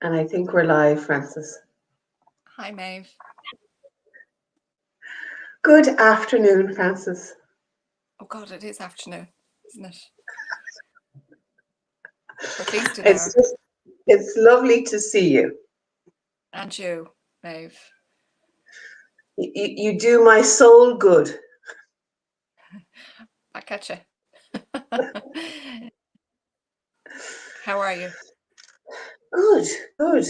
And I think we're live, Frances. Hi, Maeve. Good afternoon, Frances. Oh God, it is afternoon, isn't it? Or at least an It's hour. just, it's lovely to see you. And you, Maeve. You do my soul good. Back at you. How are you? Good, good.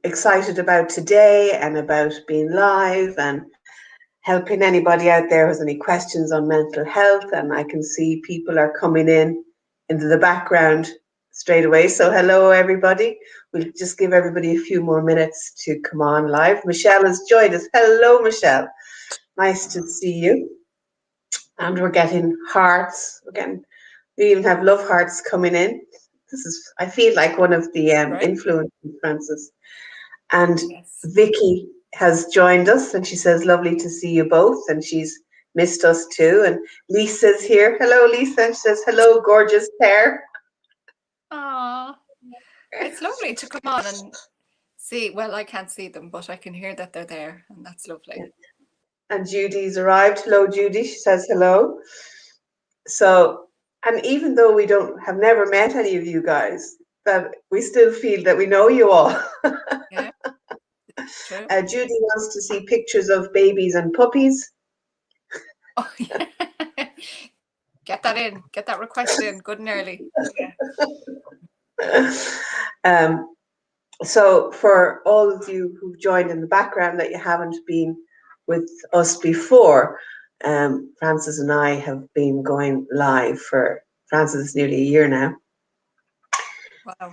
Excited about today and about being live and helping anybody out there who has any questions on mental health. And I can see people are coming in into the background straight away. So hello, everybody. We'll just give everybody a few more minutes to come on live. Michelle has joined us. Hello, Michelle. Nice to see you. And we're getting hearts. We even have love hearts coming in. I feel like one of the Great. influencers, Frances. And Yes. Vicky has joined us and she says, lovely to see you both. And she's missed us too. And Lisa's here. Hello, Lisa. She says, hello, gorgeous pair. Ah, it's lovely to come on and see. Well, I can't see them, but I can hear that they're there, and that's lovely. And Judy's arrived. Hello, Judy. She says hello. So, and even though we have never met any of you guys, that we still feel that we know you all. Yeah, true. Judy wants to see pictures of babies and puppies. Oh, yeah. Get that in. Get that request in. Good and early. Yeah. So for all of you who've joined in the background that you haven't been with us before, Frances and I have been going live for Frances nearly a year now, Wow.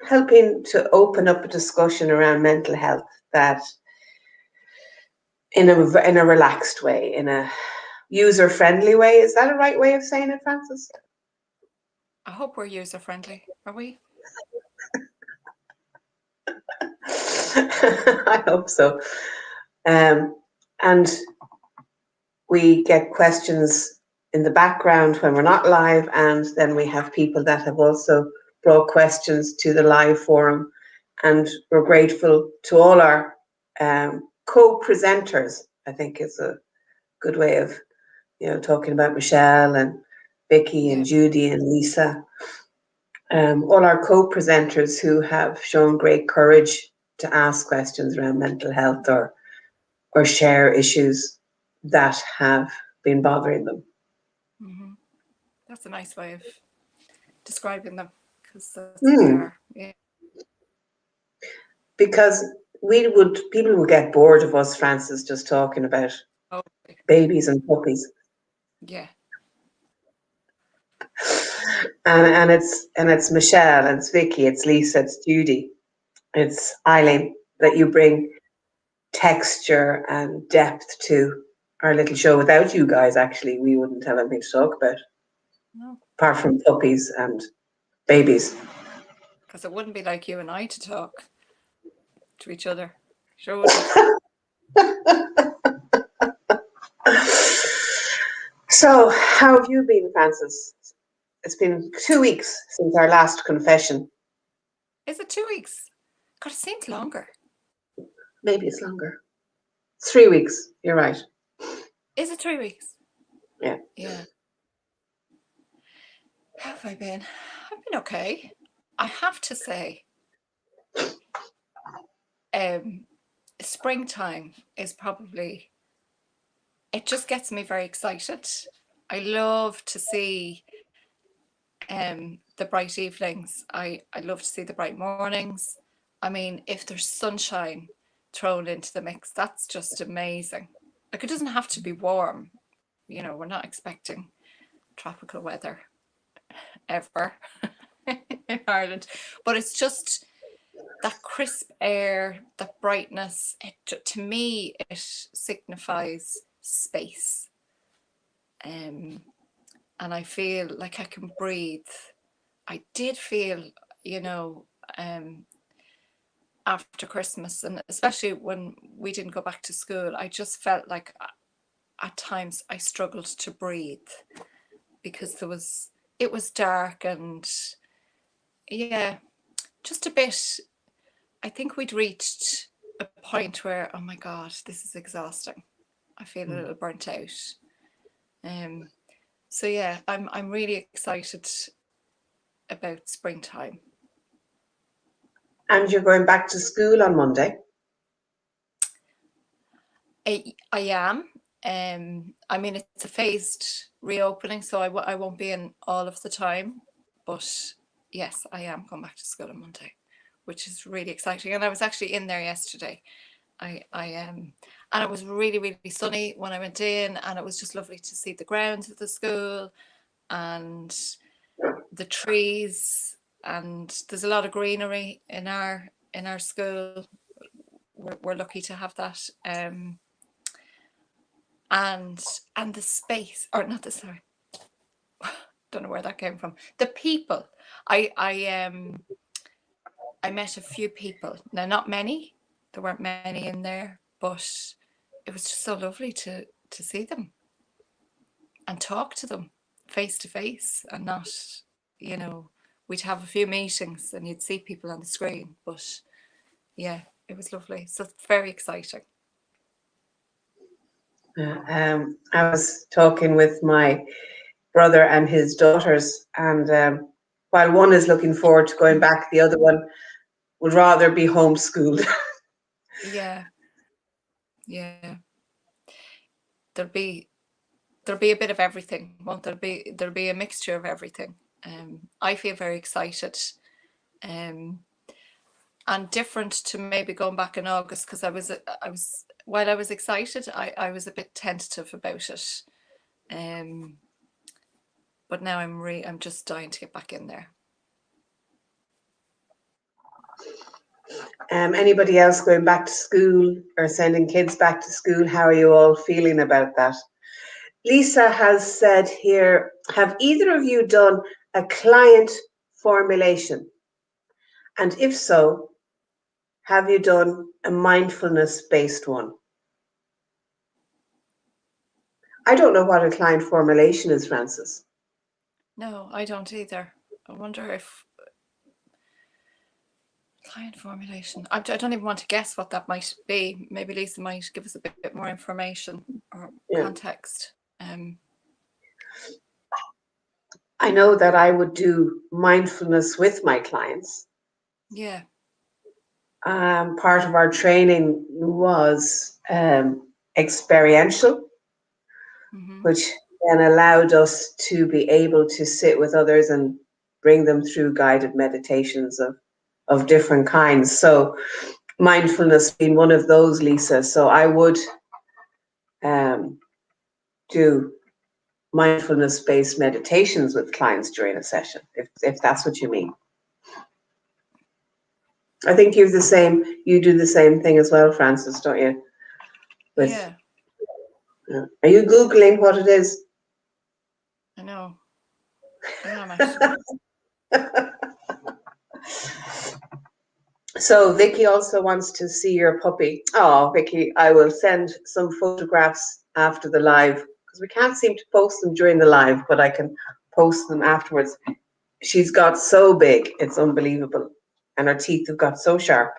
helping to open up a discussion around mental health that in a relaxed way, in a user-friendly way. Is that a right way of saying it, Frances? I hope we're user friendly. Are we? I hope so. And we get questions in the background when we're not live, and then we have people that have also brought questions to the live forum. And we're grateful to all our co-presenters. I think is a good way of talking about Michelle and Vicky Yeah. and Judy and Lisa. All our co-presenters who have shown great courage to ask questions around mental health or share issues that have been bothering them. Mm-hmm. That's a nice way of describing them, because that's what they are. Yeah. Because people would get bored of us, Frances, just talking about Oh, babies and puppies. yeah. And it's Michelle, and it's Vicky, it's Lisa, it's Judy, it's Eileen that you bring texture and depth to our little show. Without you guys, actually, we wouldn't have anything to talk about, No, apart from puppies and babies. because it wouldn't be like you and I to talk to each other. Sure wouldn't. So, how have you been, Frances? It's been 2 weeks since our last confession. Is it 2 weeks? God, it seems longer. Maybe it's longer. 3 weeks. You're right. Is it 3 weeks? Yeah. Yeah. How have I been? I've been okay. I have to say, springtime is probably, it just gets me very excited. I love to see the bright evenings. I love to see the bright mornings. I mean, if there's sunshine thrown into the mix, that's just amazing. Like, it doesn't have to be warm. We're not expecting tropical weather ever in Ireland, but it's just that crisp air, that brightness. To me, it signifies space. And I feel like I can breathe. I did feel, you know, um, after Christmas, and especially when we didn't go back to school, I just felt like at times I struggled to breathe because it was dark, and Yeah, just a bit. I think we'd reached a point where, oh my God, this is exhausting. I feel a little burnt out. So yeah, I'm really excited about springtime. And you're going back to school on Monday? I am. I mean, it's a phased reopening, so I won't be in all of the time. But yes, I am going back to school on Monday, which is really exciting. And I was actually in there yesterday. And it was really, really sunny when I went in, and it was just lovely to see the grounds of the school and the trees. And there's a lot of greenery in our school. We're lucky to have that. And the space, or not the, sorry, don't know where that came from. The people. I met a few people. Now, not many. There weren't many in there, but it was just so lovely to see them and talk to them face to face, and not, we'd have a few meetings and you'd see people on the screen. But yeah, it was lovely. So very exciting. I was talking with my brother and his daughters, and while one is looking forward to going back, the other one would rather be homeschooled. Yeah. There'll be a bit of everything, won't there? There'll be a mixture of everything. I feel very excited, and different to maybe going back in August, because I was while I was excited, I was a bit tentative about it. But now I'm just dying to get back in there. Anybody else going back to school or sending kids back to school? How are you all feeling about that? Lisa has said here, have either of you done a client formulation? And if so, have you done a mindfulness-based one? I don't know what a client formulation is, Frances. No, I don't either. I wonder if client formulation. I don't even want to guess what that might be. Maybe Lisa might give us a bit more information or context. I know that I would do mindfulness with my clients. Yeah. Part of our training was experiential, which then allowed us to be able to sit with others and bring them through guided meditations of different kinds. So mindfulness being one of those, Lisa. So I would do mindfulness-based meditations with clients during a session, if that's what you mean. I think you do the same thing as well, Frances, don't you? Yeah. Are you Googling what it is? I know. I am actually. So Vicky also wants to see your puppy. Oh, Vicky, I will send some photographs after the live, because we can't seem to post them during the live, but I can post them afterwards. She's got so big, it's unbelievable. And her teeth have got so sharp.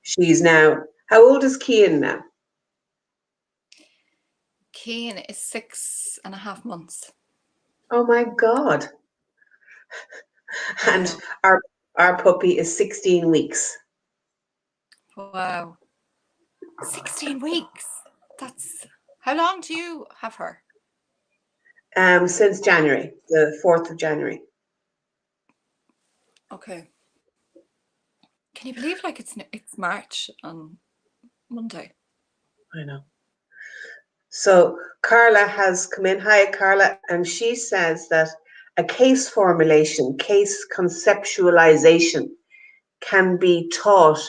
She's now, how old is Cian now? Cian is 6.5 months. Oh my God. And our puppy is 16 weeks. Wow. 16 weeks. That's, how long do you have her? Since January, the 4th of January. Okay. Can you believe, like, it's March on Monday? I know. So Carla has come in. Hi, Carla. And she says that a case formulation, case conceptualization can be thought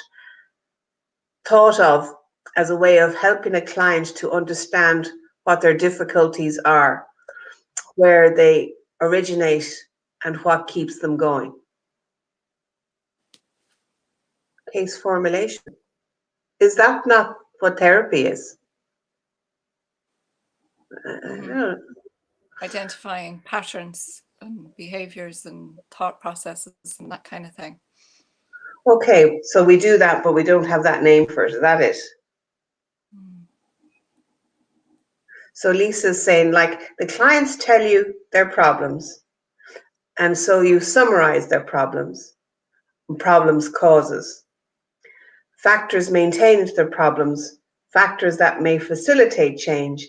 of as a way of helping a client to understand what their difficulties are, where they originate, and what keeps them going. Case formulation. Is that not what therapy is? Identifying patterns and behaviors and thought processes and that kind of thing. Okay, so we do that, but we don't have that name for it. Is that it? So Lisa's saying, like, the clients tell you their problems, and so you summarize their problems, causes, factors maintained their problems, factors that may facilitate change,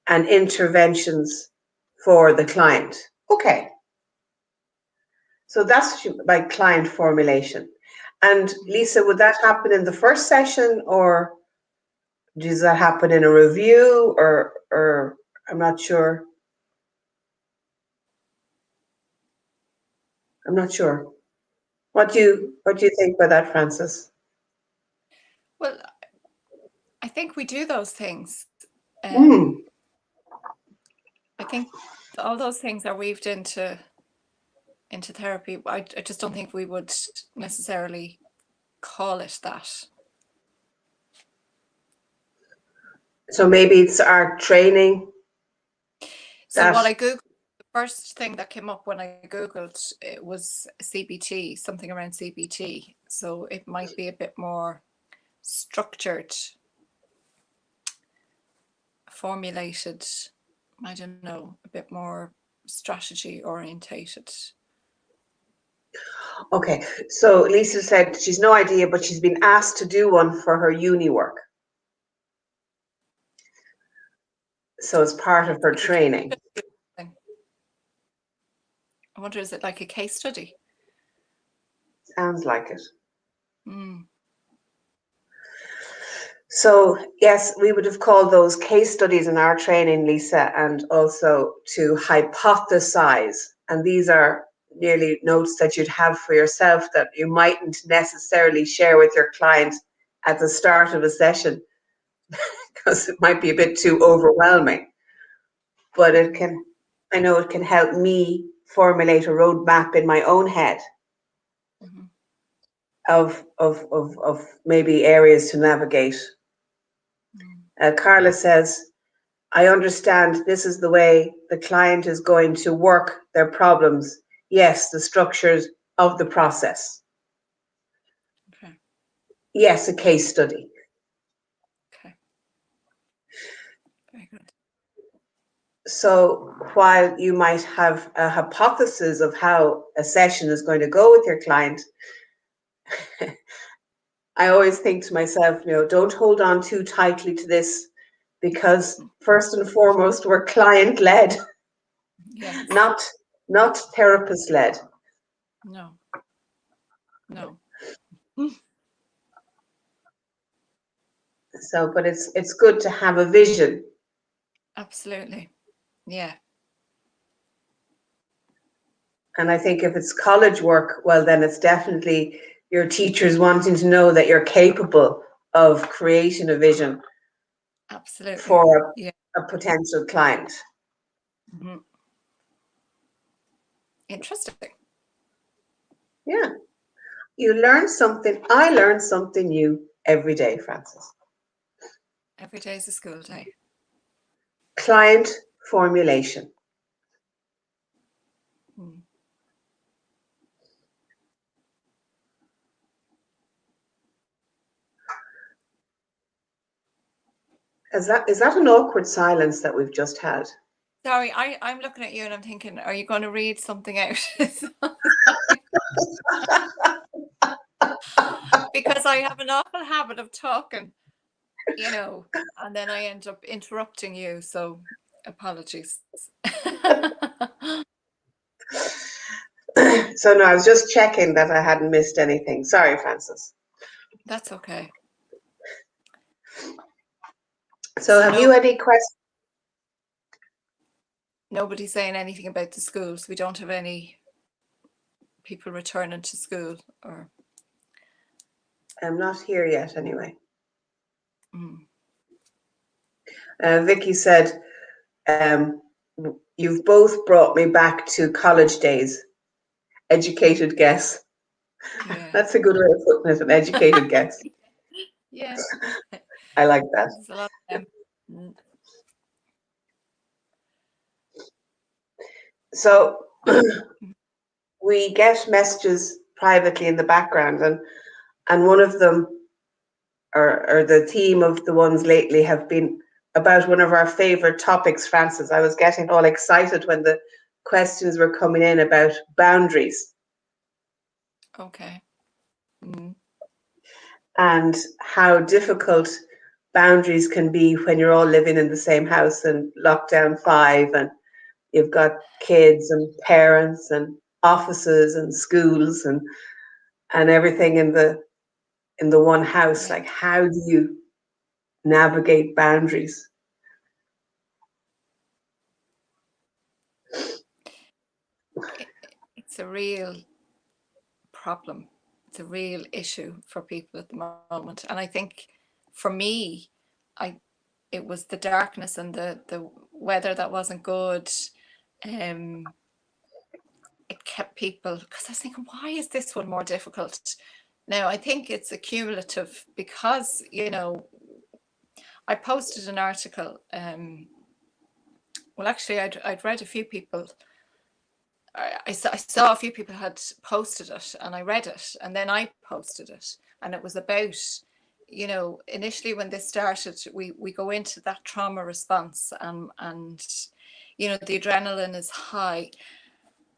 and interventions for the client. Okay. So that's by client formulation. And Lisa, would that happen in the first session, or does that happen in a review, or I'm not sure. I'm not sure. What do you think by that, Frances? Well, I think we do those things. Mm. I think all those things are weaved into therapy. I just don't think we would necessarily call it that. So maybe it's our training. So what I googled, the first thing that came up when I googled it was CBT, something around CBT. So it might be a bit more structured, formulated, I don't know, a bit more strategy orientated. Okay, so Lisa said she's no idea, but she's been asked to do one for her uni work. So it's part of her training. I wonder, is it like a case study? Sounds like it. Mm. So yes, we would have called those case studies in our training, Lisa, and also to hypothesize. And these are nearly notes that you'd have for yourself that you mightn't necessarily share with your client at the start of a session because it might be a bit too overwhelming. But I know it can help me formulate a roadmap in my own head of maybe areas to navigate. Carla says, I understand this is the way the client is going to work their problems. Yes, the structures of the process. Okay. Yes, a case study. Okay. Very good. So while you might have a hypothesis of how a session is going to go with your client, I always think to myself, don't hold on too tightly to this, because first and foremost, we're client-led, yes. not therapist-led. No. So, but it's good to have a vision. Absolutely. Yeah. And I think if it's college work, well, then it's definitely your teachers wanting to know that you're capable of creating a vision. Absolutely. For a potential client. Mm-hmm. Interesting. Yeah. You learn something. I learn something new every day, Frances. Every day is a school day. Client formulation. Mm. Is that an awkward silence that we've just had? Sorry, I'm looking at you and I'm thinking, are you going to read something out? Because I have an awful habit of talking, and then I end up interrupting you. So apologies. So no, I was just checking that I hadn't missed anything. Sorry, Frances. That's okay. So have you any questions? Nobody's saying anything about the schools. We don't have any people returning to school, or I'm not here yet anyway. Mm. Vicky said, you've both brought me back to college days. Educated guess. Yeah. That's a good way of putting it, an educated guess. Yeah. I like that. There's a lot of them. So we get messages privately in the background, and one of them, or the theme of the ones lately, have been about one of our favorite topics, Francis. I was getting all excited when the questions were coming in about boundaries. Okay. Mm. And how difficult boundaries can be when you're all living in the same house in lockdown 5, and you've got kids and parents and offices and schools and everything in the one house. Yeah. Like, how do you navigate boundaries? It's a real problem. It's a real issue for people at the moment. And I think for me, it was the darkness and the weather that wasn't good. It kept people, because I was thinking, why is this one more difficult? Now, I think it's accumulative because, I posted an article. Well, actually, I'd read a few people. I saw a few people had posted it, and I read it, and then I posted it, and it was about, initially when this started, we go into that trauma response, and the adrenaline is high.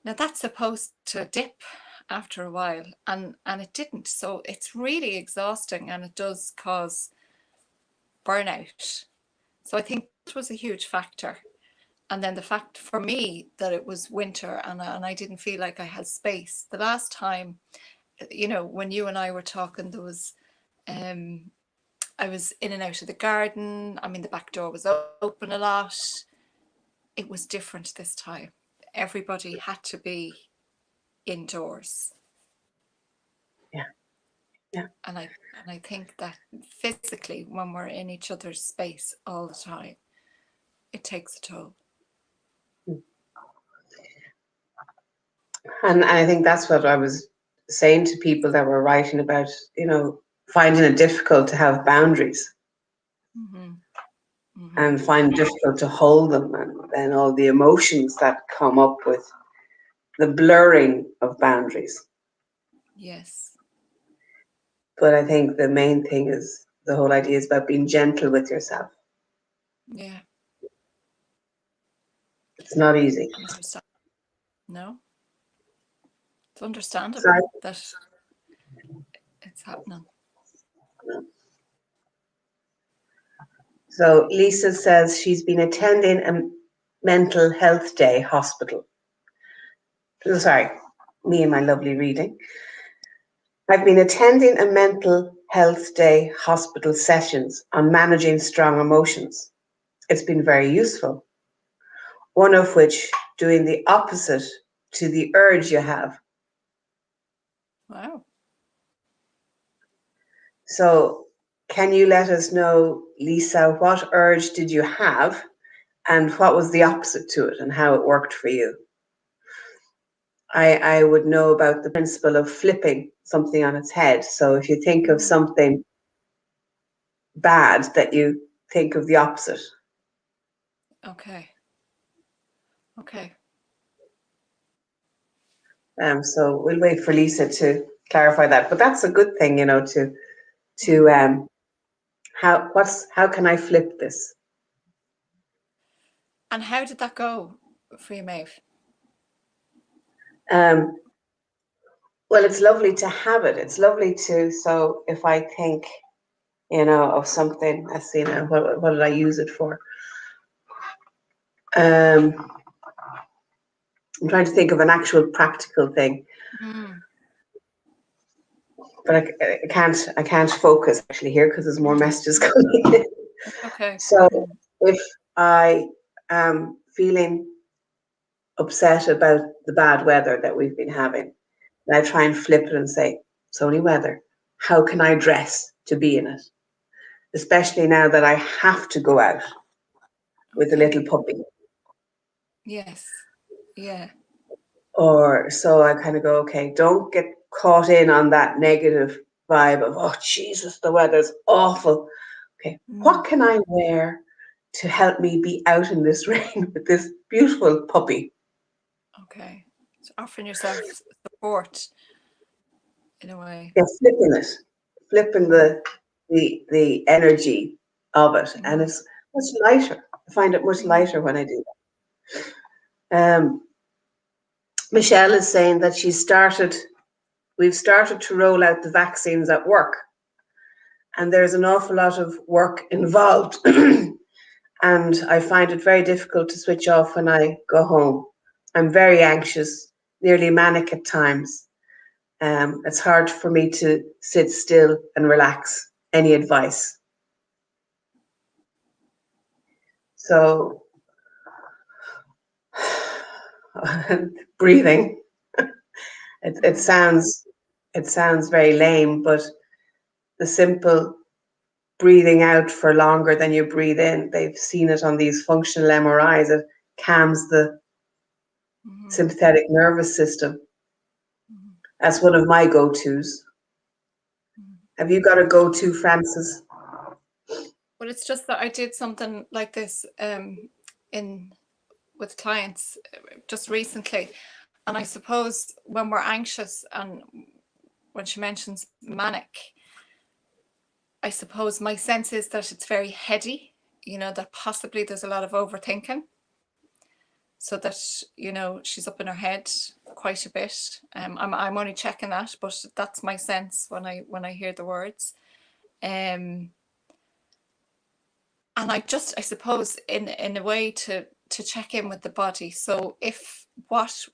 Now that's supposed to dip after a while, and it didn't. So it's really exhausting, and it does cause burnout. So I think that was a huge factor. And then the fact for me that it was winter, and I didn't feel like I had space. The last time, when you and I were talking, there was, I was in and out of the garden. I mean, the back door was open a lot. It was different this time. Everybody had to be indoors. Yeah. Yeah. And I think that physically, when we're in each other's space all the time, it takes a toll. And I think that's what I was saying to people that were writing about, finding it difficult to have boundaries. Mm-hmm. Mm-hmm. And find it difficult to hold them, and then all the emotions that come up with the blurring of boundaries. Yes. But I think the main thing is the whole idea is about being gentle with yourself. Yeah. It's not easy. No. It's understandable that it's happening. So Lisa says she's been attending a mental health day hospital. Oh, sorry, me and my lovely reading. I've been attending a mental health day hospital sessions on managing strong emotions. It's been very useful. One of which doing the opposite to the urge you have. Wow. So can you let us know, Lisa, what urge did you have and what was the opposite to it and how it worked for you? I would know about the principle of flipping something on its head. So if you think of something bad, that you think of the opposite. Okay. So we'll wait for Lisa to clarify that. But that's a good thing, to how can I flip this? And how did that go for you, Maeve? Well, it's lovely to have it. It's lovely so if I think, of something, let's see now, what did I use it for? I'm trying to think of an actual practical thing. But I can't focus actually here because there's more messages coming in. Okay. So if I am feeling upset about the bad weather that we've been having, and I try and flip it and say, it's only weather. How can I dress to be in it? Especially now that I have to go out with a little puppy. Yes. Yeah. Or so I kind of go, okay, don't get caught in on that negative vibe of, oh, Jesus, the weather's awful. Okay, what can I wear to help me be out in this rain with this beautiful puppy? Okay. offering yourself support in a way. Yeah, flipping the energy of it, and it's much lighter. I find it much lighter when I do that. Michelle is saying that we've started to roll out the vaccines at work, and there's an awful lot of work involved. And I find it very difficult to switch off when I go home. I'm very anxious, nearly manic at times. It's hard for me to sit still and relax. Any advice? So, breathing. It sounds very lame, but the simple breathing out for longer than you breathe in. They've seen it on these functional MRIs. It calms the sympathetic nervous system. That's one of my go-tos. Have you got a go-to, Frances? Well, it's just that I did something like this with clients just recently, and I suppose when we're anxious, and when she mentions manic, I suppose my sense is that it's very heady, that possibly there's a lot of overthinking, so that she's up in her head quite a bit. I'm only checking that, but that's my sense when I hear the words. And I suppose in a way to check in with the body. So what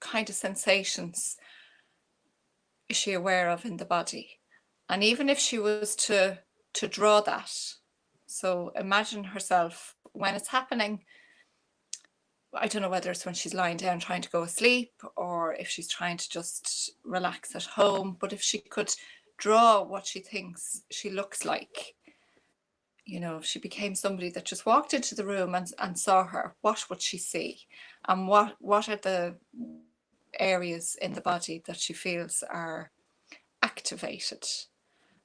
kind of sensations is she aware of in the body? And even if she was to draw that, so imagine herself when it's happening. I don't know whether it's when she's lying down trying to go asleep, or if she's trying to just relax at home, but if she could draw what she thinks she looks like, if she became somebody that just walked into the room and saw her, what would she see? And what are the areas in the body that she feels are activated?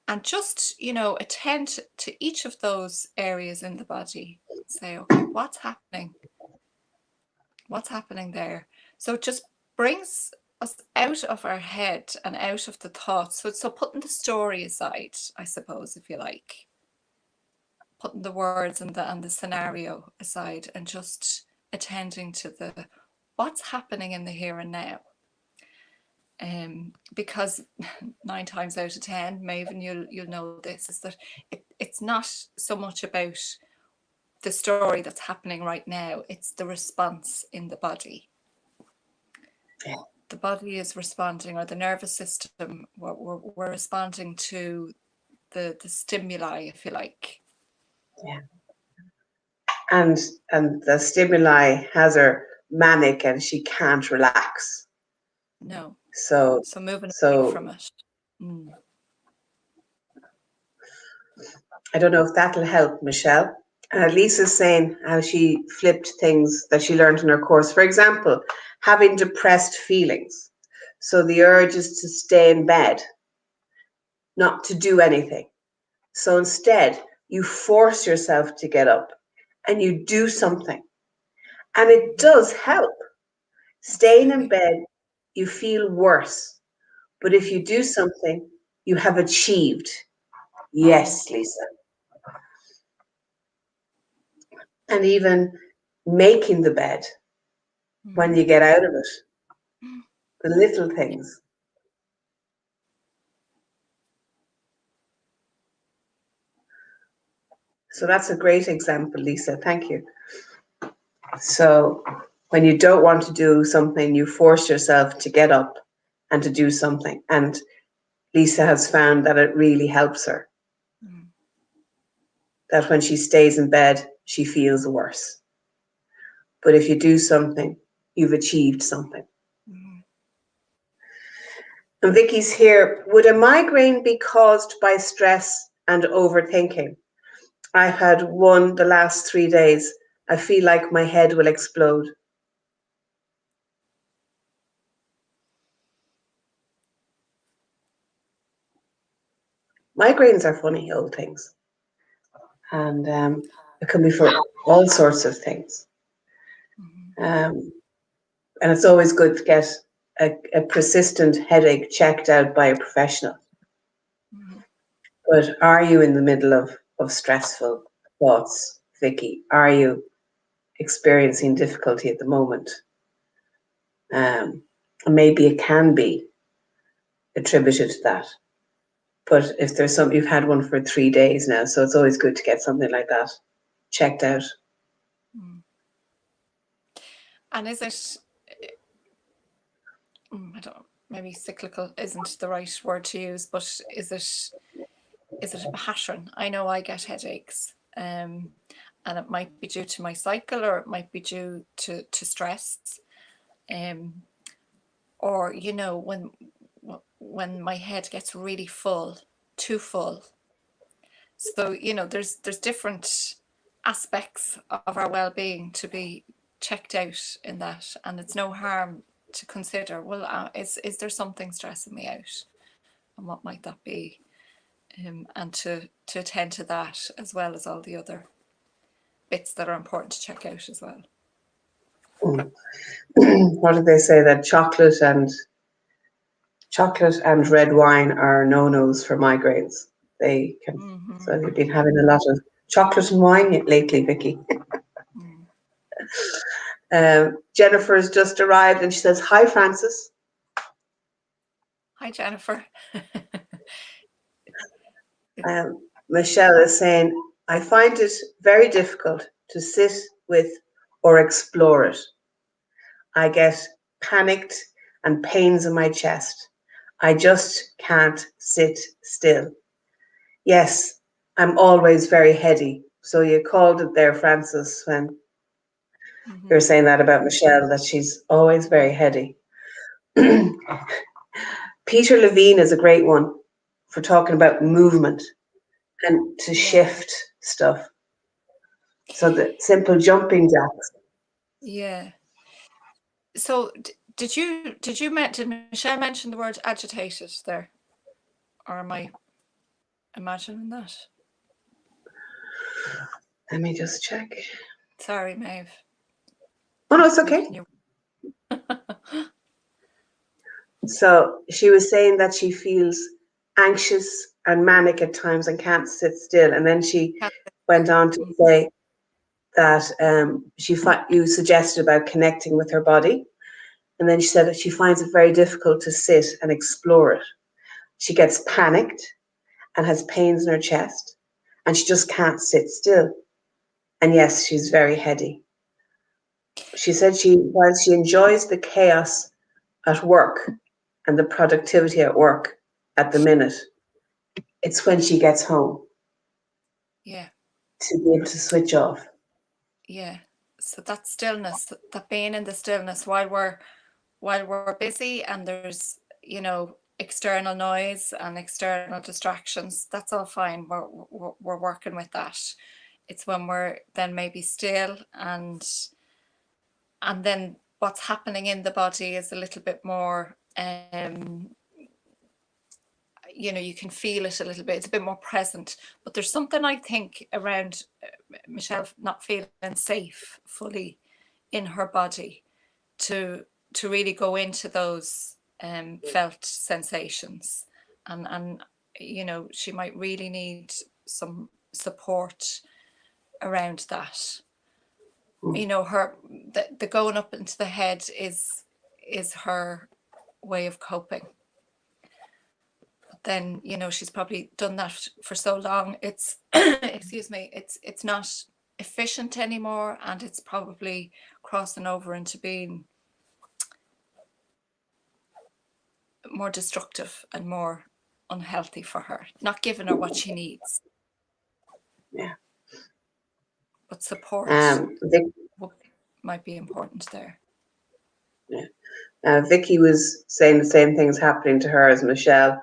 And just, attend to each of those areas in the body. Say, okay, what's happening? What's happening there? So it just brings us out of our head and out of the thoughts. So putting the story aside, I suppose, if you like, putting the words and the scenario aside, and just attending to what's happening in the here and now. Because 9 times out of 10, Maeve, you'll know this, is that it's not so much about the story that's happening right now, it's the response in the body. Yeah. The body is responding, or the nervous system, we're responding to the stimuli, if you like. Yeah. And the stimuli has her manic and she can't relax. No. So moving away from it. I don't know if that'll help, Michelle. Lisa's saying how she flipped things that she learned in her course. For example, having depressed feelings. So the urge is to stay in bed, not to do anything. So instead, you force yourself to get up and you do something. And it does help. Staying in bed, you feel worse. But if you do something, you have achieved. Yes, Lisa. And even making the bed when you get out of it. The little things. So that's a great example, Lisa. Thank you. So when you don't want to do something, you force yourself to get up and to do something. And Lisa has found that it really helps her. That when she stays in bed, she feels worse. But if you do something, you've achieved something. And Vicky's here. Would a migraine be caused by stress and overthinking? I had one the last 3 days. I feel like my head will explode. Migraines are funny old things. And it can be for all sorts of things. And it's always good to get a persistent headache checked out by a professional. Mhm. But are you in the middle of stressful thoughts, Vicky? Are you experiencing difficulty at the moment? Maybe it can be attributed to that. But if there's some, you've had one for 3 days now, so it's always good to get something like that checked out. Mm. And is it, I don't, maybe cyclical isn't the right word to use, but is it a pattern? I know I get headaches, and it might be due to my cycle, or it might be due to stress, or when my head gets really full, too full. So there's different aspects of our well-being to be checked out in that, and it's no harm to consider, well, is there something stressing me out, and what might that be, and to attend to that, as well as all the other bits that are important to check out as well. What did they say, that chocolate and red wine are no-nos for migraines? They can. Mm-hmm. So you've been having a lot of chocolate and wine lately, Vicky. Jennifer's just arrived and she says, "Hi, Francis." Hi, Jennifer. Michelle is saying, "I find it very difficult to sit with or explore it. I get panicked and pains in my chest. I just can't sit still." Yes, I'm always very heady. So you called it there, Francis, when you're saying that about Michelle, that she's always very heady. Peter Levine is a great one for talking about movement and to shift stuff. So the simple jumping jacks. Yeah. So did Michelle mention the word agitated there, or am I imagining that? Let me just check. Sorry, Maeve. Oh no, it's okay. So she was saying that she feels anxious and manic at times and can't sit still. And then she went on to say that you suggested about connecting with her body. And then she said that she finds it very difficult to sit and explore it. She gets panicked and has pains in her chest, and she just can't sit still. And yes, she's very heady. She said while she enjoys the chaos at work and the productivity at work at the minute, it's when she gets home. Yeah. To be able to switch off. Yeah. So that stillness, that being in the stillness while we're busy, and there's external noise and external distractions, that's all fine. We're working with that. It's when we're then maybe still, and then what's happening in the body is a little bit more, you can feel it a little bit. It's a bit more present. But there's something, I think, around Michelle not feeling safe fully in her body to really go into those felt sensations, and she might really need some support around that. The going up into the head is her way of coping. But then she's probably done that for so long, it's excuse me, it's not efficient anymore, and it's probably crossing over into being more destructive and more unhealthy for her, not giving her what she needs. Yeah. But support might be important there. Yeah. Vicky was saying the same things happening to her as Michelle,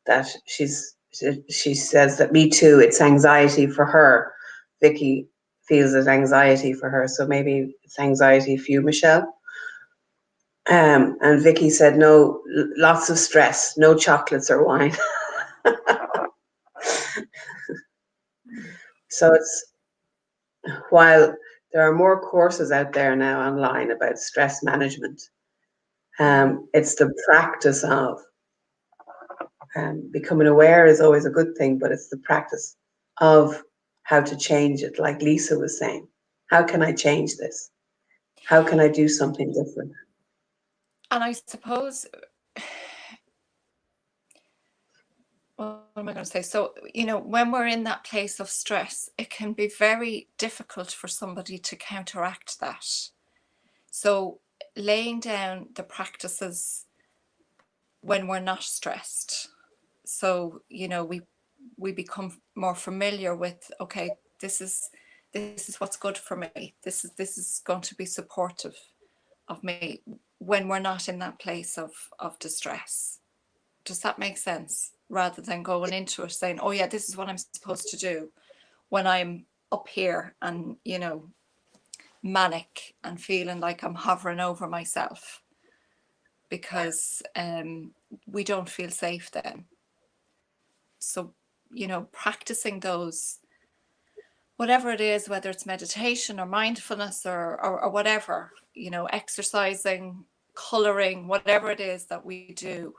that she says that, me too, it's anxiety for her. Vicky feels it's anxiety for her, so maybe it's anxiety for you, Michelle. And Vicky said, no, lots of stress, no chocolates or wine. So while there are more courses out there now online about stress management, It's the practice of becoming aware is always a good thing, but it's the practice of how to change it. Like Lisa was saying, how can I change this? How can I do something different? And I suppose, what am I going to say? So, when we're in that place of stress, it can be very difficult for somebody to counteract that. So, laying down the practices when we're not stressed. So, we become more familiar with, okay, this is what's good for me. This is going to be supportive of me when we're not in that place of distress. Does that make sense? Rather than going into it saying, oh yeah, this is what I'm supposed to do, when I'm up here and, manic and feeling like I'm hovering over myself, because we don't feel safe then. So, practicing those, whatever it is, whether it's meditation or mindfulness or whatever, exercising, coloring, whatever it is that we do,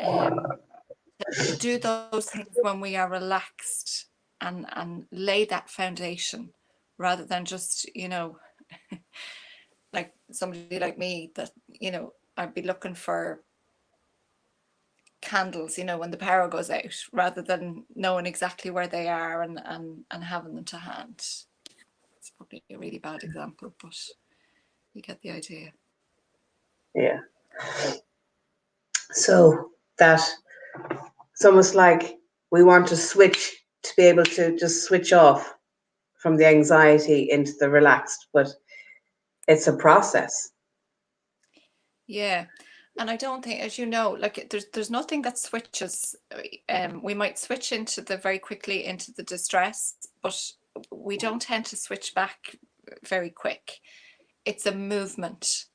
to do those things when we are relaxed and lay that foundation, rather than just, like somebody like me that, I'd be looking for candles, when the power goes out, rather than knowing exactly where they are and having them to hand. It's probably a really bad example, but you get the idea. Yeah. So that it's almost like we want to switch to be able to just switch off from the anxiety into the relaxed, but it's a process. Yeah. And I don't think, as you know, like there's nothing that switches. We might switch into the very quickly into the distress, but we don't tend to switch back very quick. It's a movement,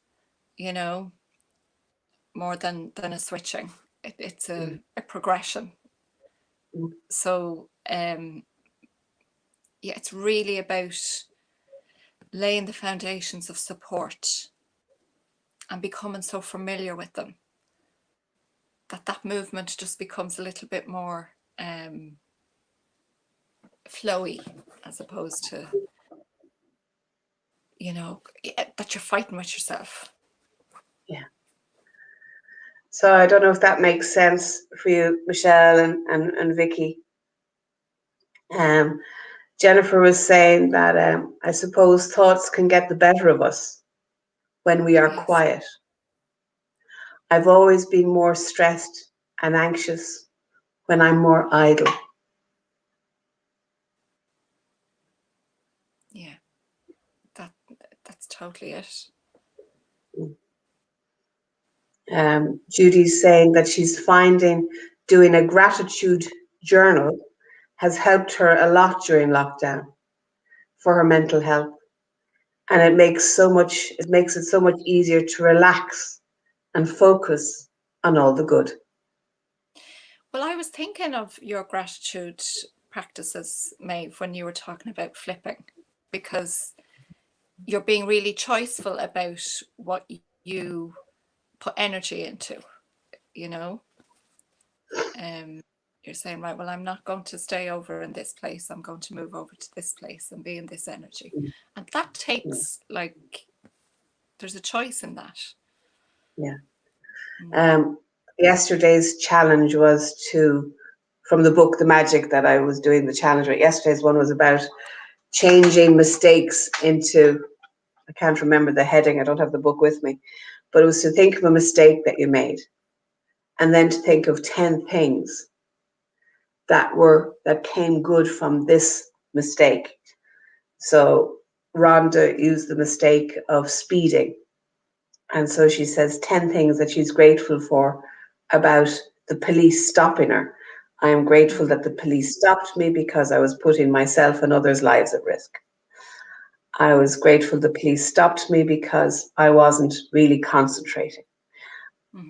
more than a switching. It's a progression. So yeah, it's really about laying the foundations of support and becoming so familiar with them that movement just becomes a little bit more flowy, as opposed to, that you're fighting with yourself. Yeah. So I don't know if that makes sense for you, Michelle and Vicky. Jennifer was saying that I suppose thoughts can get the better of us when we are Yes. quiet. I've always been more stressed and anxious when I'm more idle. Yeah, that's totally it. Judy's saying that she's finding doing a gratitude journal has helped her a lot during lockdown for her mental health. And it makes it so much easier to relax and focus on all the good. Well, I was thinking of your gratitude practices, Maeve, when you were talking about flipping, because you're being really choiceful about what you put energy into, you know. You're saying, right, well, I'm not going to stay over in this place. I'm going to move over to this place and be in this energy. And that takes, there's a choice in that. Yeah. Yesterday's challenge was from the book, The Magic, that I was doing the challenge with. Yesterday's one was about changing mistakes into, I can't remember the heading, I don't have the book with me, but it was to think of a mistake that you made and then to think of 10 things that came good from this mistake. So Rhonda used the mistake of speeding. And so she says 10 things that she's grateful for about the police stopping her. I am grateful that the police stopped me because I was putting myself and others' lives at risk. I was grateful the police stopped me because I wasn't really concentrating.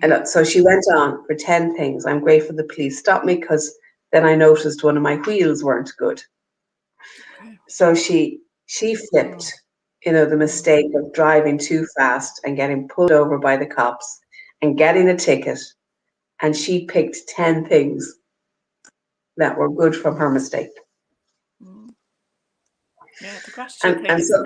And so she went on for 10 things. I'm grateful the police stopped me because then I noticed one of my wheels weren't good. Okay. So she flipped, the mistake of driving too fast and getting pulled over by the cops and getting a ticket, and she picked 10 things that were good from her mistake. Yeah, the gratitude thing And is so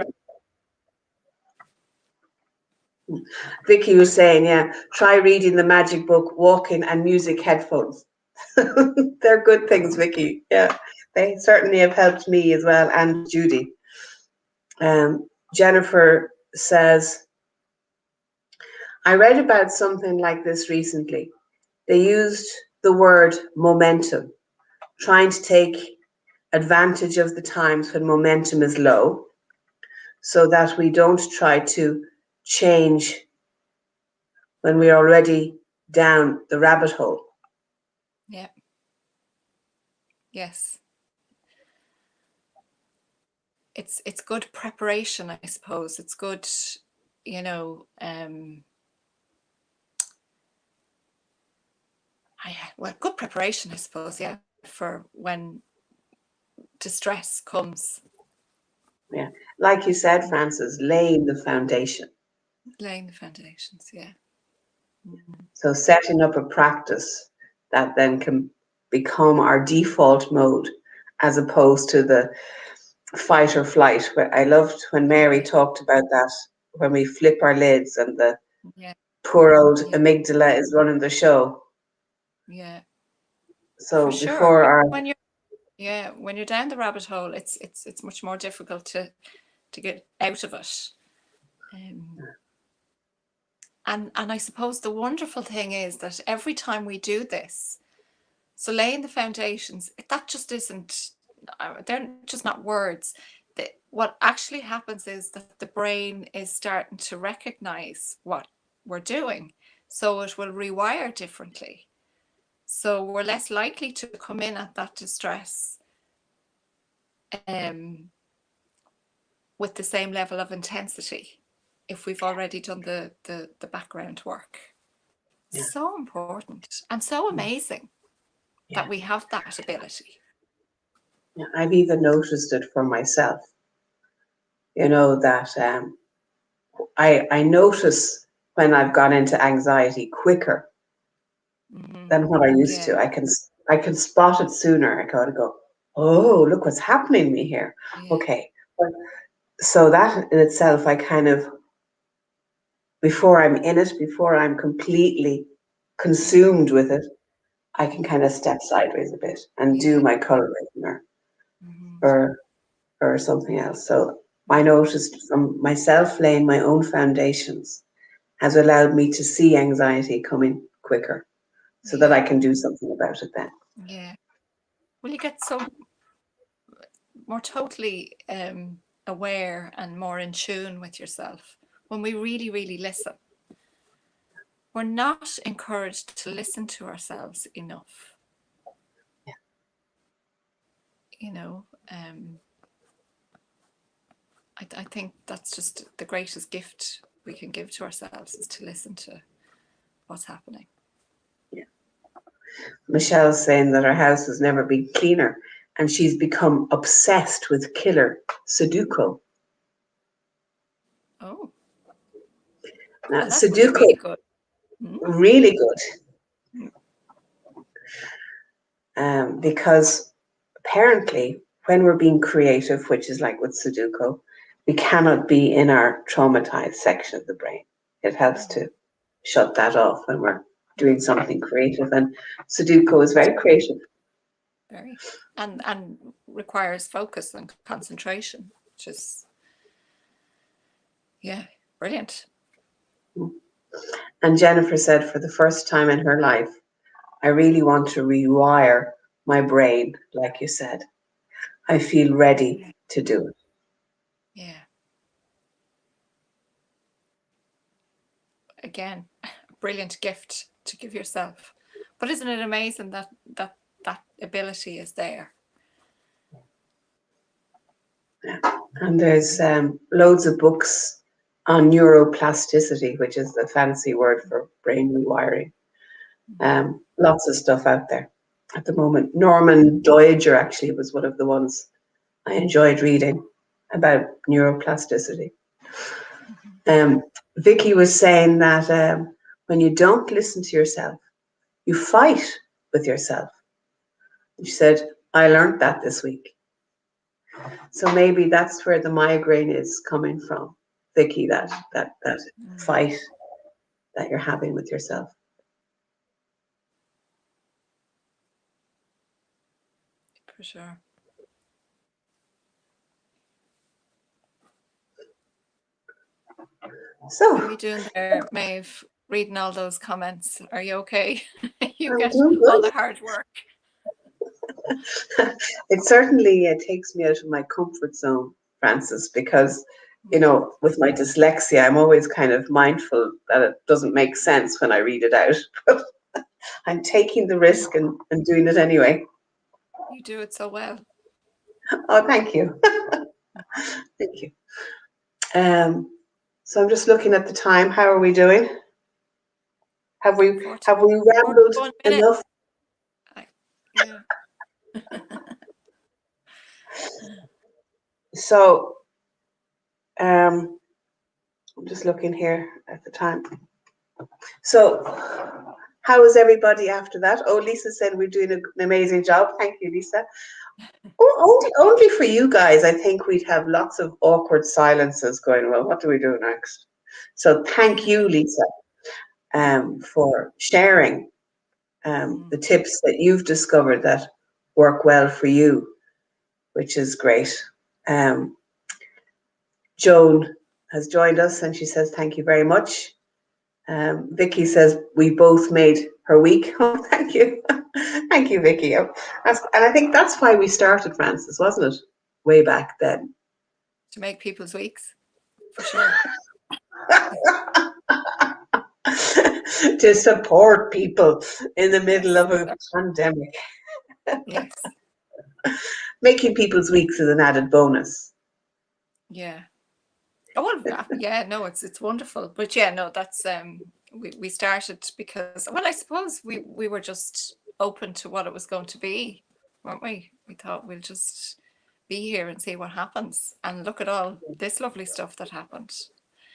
Vicky was saying, yeah, try reading the magic book, walking and music headphones. They're good things, Vicky. Yeah, they certainly have helped me as well, and Judy. Jennifer says, I read about something like this recently. They used the word momentum, trying to take advantage of the times when momentum is low so that we don't try to change when we're already down the rabbit hole. Yeah. Yes. It's good preparation, I suppose. It's good, good preparation, I suppose, yeah, for when distress comes. Yeah, like you said, Frances, laying the foundation. Laying the foundations, yeah. So setting up a practice that then can become our default mode as opposed to the fight or flight. I loved when Mary talked about that, when we flip our lids and the poor old amygdala is running the show. Yeah. So for sure. before when you're down the rabbit hole, it's much more difficult to get out of it. And I suppose the wonderful thing is that every time we do this, so laying the foundations, that just isn't, they're just not words. What actually happens is that the brain is starting to recognize what we're doing. So it will rewire differently. So we're less likely to come in at that distress with the same level of intensity if we've already done the background work. Yeah. So important and so amazing that we have that ability. Yeah, I've even noticed it for myself. That I notice when I've gone into anxiety quicker than what I used to. I can spot it sooner. I gotta go, oh, look what's happening to me here. Yeah. Okay. So that in itself, I kind of, before I'm in it, before I'm completely consumed with it, I can kind of step sideways a bit and do my coloring or something else. So I noticed from myself laying my own foundations has allowed me to see anxiety coming quicker so that I can do something about it then. Yeah. Well, you get so more totally aware and more in tune with yourself when we really, really listen. We're not encouraged to listen to ourselves enough. Yeah. I think that's just the greatest gift we can give to ourselves, is to listen to what's happening. Yeah. Michelle's saying that her house has never been cleaner and she's become obsessed with killer Sudoku. Oh. Now, Sudoku, really good. Really good. Because apparently when we're being creative, which is like with Sudoku, we cannot be in our traumatized section of the brain. It helps to shut that off when we're doing something creative. And Sudoku is very creative. Very. And requires focus and concentration, which is, brilliant. And Jennifer said, for the first time in her life, I really want to rewire my brain, like you said. I feel ready to do it. Yeah. Again, a brilliant gift to give yourself. But isn't it amazing that ability is there? And there's loads of books on neuroplasticity, which is the fancy word for brain rewiring. Lots of stuff out there at the moment. Norman Doidger actually was one of the ones I enjoyed reading about neuroplasticity. Vicky was saying that when you don't listen to yourself, you fight with yourself. She said, I learned that this week. So maybe that's where the migraine is coming from, Vicky, that fight that you're having with yourself. For sure. So, how are you doing there, Maeve? Reading all those comments. Are you okay? You I'm get doing all good. the hard work. It certainly takes me out of my comfort zone, Frances, because, with my dyslexia, I'm always kind of mindful that it doesn't make sense when I read it out. But I'm taking the risk and doing it anyway. You do it so well. Oh, thank you. Thank you. So I'm just looking at the time. How are we doing? Have we 40, rambled 41 minutes. enough? Yeah. So I'm just looking here at the time. So how is everybody after that? Oh, Lisa said we're doing an amazing job. Thank you, Lisa. Oh, only for you guys, I think we'd have lots of awkward silences going, well, what do we do next? So thank you, Lisa, for sharing the tips that you've discovered that work well for you, which is great. Joan has joined us and she says, thank you very much. Vicky says, we both made her week. Oh, thank you. Thank you, Vicky. And I think that's why we started, Frances, wasn't it? Way back then. To make people's weeks, for sure. To support people in the middle of a pandemic. Yes. Making people's weeks is an added bonus. Yeah. Oh, well, yeah, no, it's wonderful. But yeah, no, that's we started because, well, I suppose we were just open to what it was going to be, weren't we? We thought we'll just be here and see what happens. And look at all this lovely stuff that happened.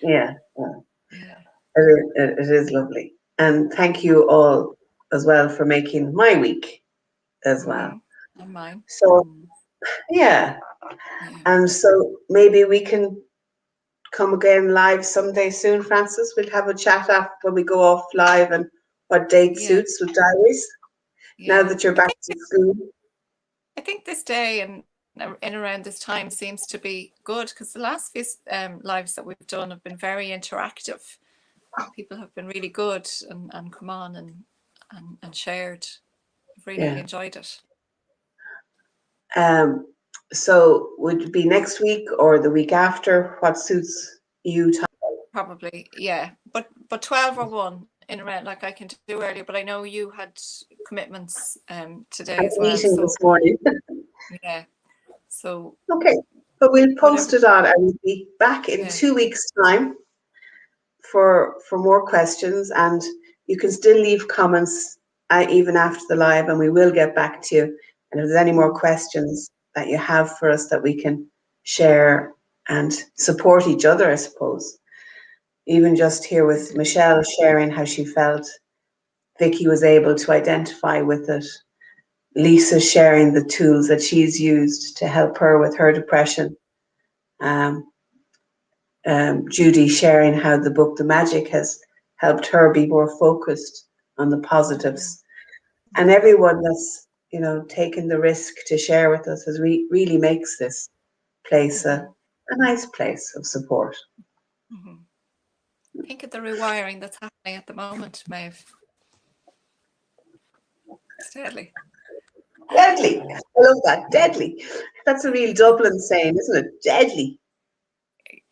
Yeah. Yeah. It is lovely. And thank you all as well for making my week as well. And mine. So, yeah. Yeah. And so maybe we can come again live someday soon, Frances. We'll have a chat after when we go off live and what date suits with diaries. Now that you're back to school. I think this day and in around this time seems to be good because the last few lives that we've done have been very interactive. People have been really good and come on and shared. I've really enjoyed it. So would it be next week or the week after? What suits you? Probably, yeah. But 12 or 1 in around, like I can do earlier, but I know you had commitments today as well. Meeting so this morning. Yeah. So okay. But we'll post it on and we'll be back in 2 weeks' time for more questions, and you can still leave comments even after the live and we will get back to you. And if there's any more questions that you have for us that we can share and support each other, I suppose. Even just here with Michelle sharing how she felt, Vicky was able to identify with it. Lisa sharing the tools that she's used to help her with her depression. Judy sharing how the book The Magic has helped her be more focused on the positives. And everyone that's, taken the risk to share with us has really makes this place a nice place of support. Think of the rewiring that's happening at the moment, Maeve. It's deadly. Deadly. I love that. Deadly. That's a real Dublin saying, isn't it? Deadly.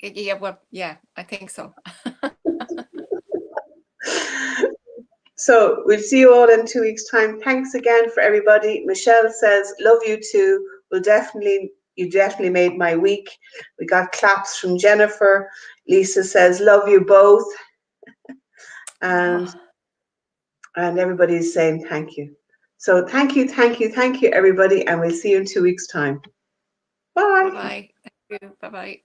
Yeah, well, yeah, I think so. So we'll see you all in 2 weeks' time. Thanks again for everybody. Michelle says, love you too. You definitely made my week. We got claps from Jennifer. Lisa says, love you both. And everybody's saying thank you. So thank you, everybody. And we'll see you in 2 weeks' time. Bye. Bye-bye. Thank you. Bye-bye.